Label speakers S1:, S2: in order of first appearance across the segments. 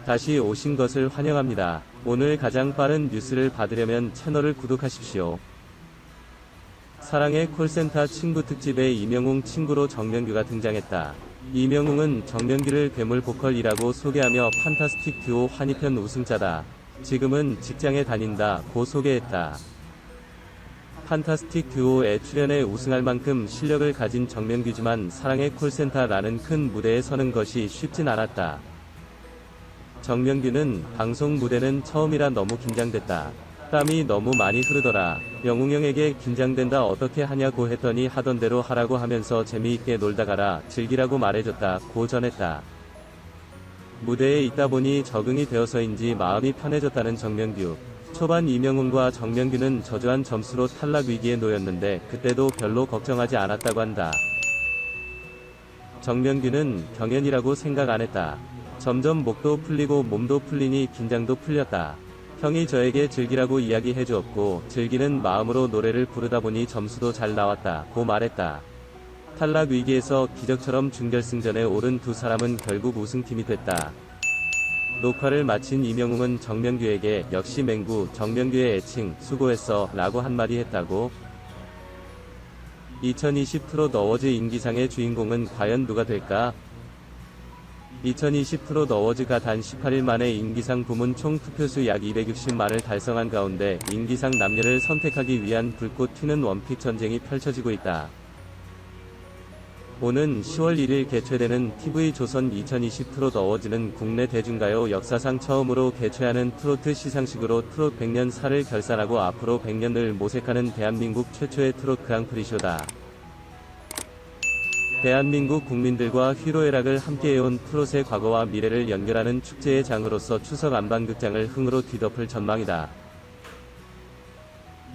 S1: 다시 오신 것을 환영합니다. 오늘 가장 빠른 뉴스를 받으려면 채널을 구독하십시오. 사랑의 콜센터 친구 특집에 이명웅 친구로 정명규가 등장했다. 이명웅은 정명규를 괴물 보컬이라고 소개하며 판타스틱 듀오 환희편 우승자다. 지금은 직장에 다닌다 고 소개했다. 판타스틱 듀오에 출연해 우승할 만큼 실력을 가진 정명규지만 사랑의 콜센터라는 큰 무대에 서는 것이 쉽진 않았다. 정명규는 방송 무대는 처음이라 너무 긴장됐다. 땀이 너무 많이 흐르더라. 영웅 형에게 긴장된다 어떻게 하냐고 했더니 하던 대로 하라고 하면서 재미있게 놀다 가라 즐기라고 말해줬다 고 전했다. 무대에 있다 보니 적응이 되어서인지 마음이 편해졌다는 정명규. 초반 이명웅과 정명규는 저조한 점수로 탈락 위기에 놓였는데 그때도 별로 걱정하지 않았다고 한다. 정명규는 경연이라고 생각 안 했다. 점점 목도 풀리고 몸도 풀리니 긴장도 풀렸다. 형이 저에게 즐기라고 이야기해 주었고 즐기는 마음으로 노래를 부르다 보니 점수도 잘 나왔다 고 말했다. 탈락 위기에서 기적처럼 준결승전에 오른 두 사람은 결국 우승팀이 됐다. 녹화를 마친 이명웅은 정명규에게 역시 맹구 정명규의 애칭 수고했어 라고 한마디 했다고. 2020 트롯 어워즈 인기상의 주인공은 과연 누가 될까? 2020 트롯 어워즈가 단 18일 만에 인기상 부문 총 투표수 약 260만을 달성한 가운데 인기상 남녀를 선택하기 위한 불꽃 튀는 원픽 전쟁이 펼쳐지고 있다. 오는 10월 1일 개최되는 TV조선 2020 트롯 어워즈는 국내 대중가요 역사상 처음으로 개최하는 트로트 시상식으로 트롯 100년 사를 결산하고 앞으로 100년을 모색하는 대한민국 최초의 트롯 그랑프리쇼다. 대한민국 국민들과 희로애락을 함께해온 트롯의 과거와 미래를 연결하는 축제의 장으로서 추석 안방극장을 흥으로 뒤덮을 전망이다.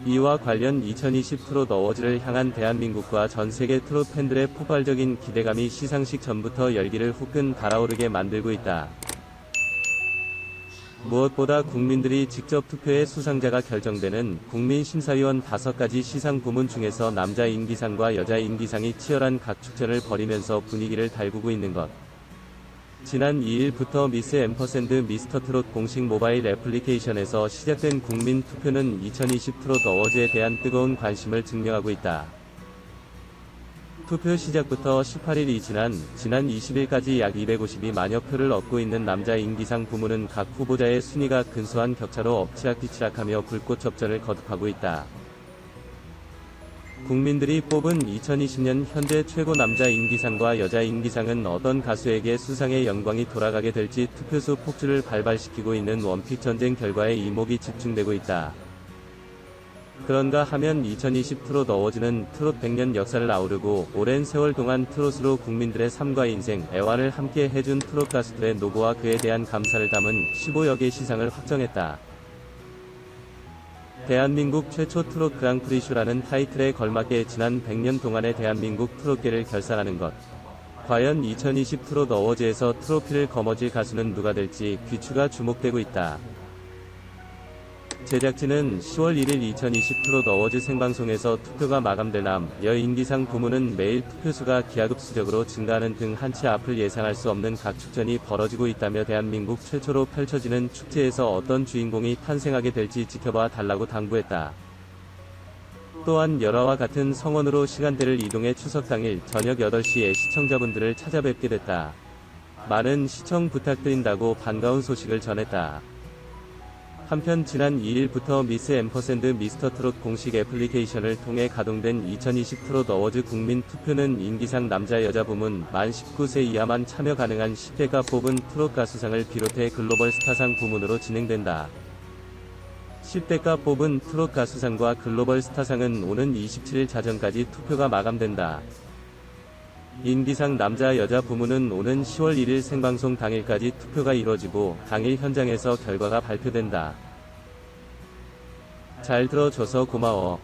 S1: 이와 관련 2020 트롯 어워즈를 향한 대한민국과 전세계 트롯 팬들의 폭발적인 기대감이 시상식 전부터 열기를 후끈 달아오르게 만들고 있다. 무엇보다 국민들이 직접 투표해 수상자가 결정되는 국민심사위원 5가지 시상 부문 중에서 남자 인기상과 여자 인기상이 치열한 각축전을 벌이면서 분위기를 달구고 있는 것. 지난 2일부터 미스 앰퍼샌드 미스터트롯 공식 모바일 애플리케이션에서 시작된 국민 투표는 2020 트롯 어워즈에 대한 뜨거운 관심을 증명하고 있다. 투표 시작부터 18일이 지난 20일까지 약 252만여 표를 얻고 있는 남자 인기상 부문은 각 후보자의 순위가 근소한 격차로 엎치락뒤치락하며 불꽃 접전을 거듭하고 있다. 국민들이 뽑은 2020년 현재 최고 남자 인기상과 여자 인기상은 어떤 가수에게 수상의 영광이 돌아가게 될지 투표수 폭주를 발발시키고 있는 원픽 전쟁 결과에 이목이 집중되고 있다. 그런가 하면 2020 트롯 어워즈는 트롯 100년 역사를 아우르고 오랜 세월 동안 트롯으로 국민들의 삶과 인생, 애환을 함께 해준 트롯 가수들의 노고와 그에 대한 감사를 담은 15여 개 시상을 확정했다. 대한민국 최초 트롯 그랑프리쇼라는 타이틀에 걸맞게 지난 100년 동안의 대한민국 트롯계를 결산하는 것. 과연 2020 트롯 어워즈에서 트로피를 거머쥘 가수는 누가 될지 귀추가 주목되고 있다. 제작진은 10월 1일 2020 트롯 어워즈 생방송에서 투표가 마감될 남, 여 인기상 부문은 매일 투표수가 기하급수적으로 증가하는 등 한치 앞을 예상할 수 없는 각축전이 벌어지고 있다며 대한민국 최초로 펼쳐지는 축제에서 어떤 주인공이 탄생하게 될지 지켜봐 달라고 당부했다. 또한 열화와 같은 성원으로 시간대를 이동해 추석 당일 저녁 8시에 시청자분들을 찾아뵙게 됐다. 많은 시청 부탁드린다고 반가운 소식을 전했다. 한편 지난 2일부터 미스 앰퍼샌드 미스터트롯 공식 애플리케이션을 통해 가동된 2020 트롯 어워즈 국민 투표는 인기상 남자 여자 부문 만 19세 이하만 참여 가능한 10대가 뽑은 트롯 가수상을 비롯해 글로벌 스타상 부문으로 진행된다. 10대가 뽑은 트롯 가수상과 글로벌 스타상은 오는 27일 자정까지 투표가 마감된다. 인기상 남자 여자 부문은 오는 10월 1일 생방송 당일까지 투표가 이뤄지고 당일 현장에서 결과가 발표된다. 잘 들어줘서 고마워.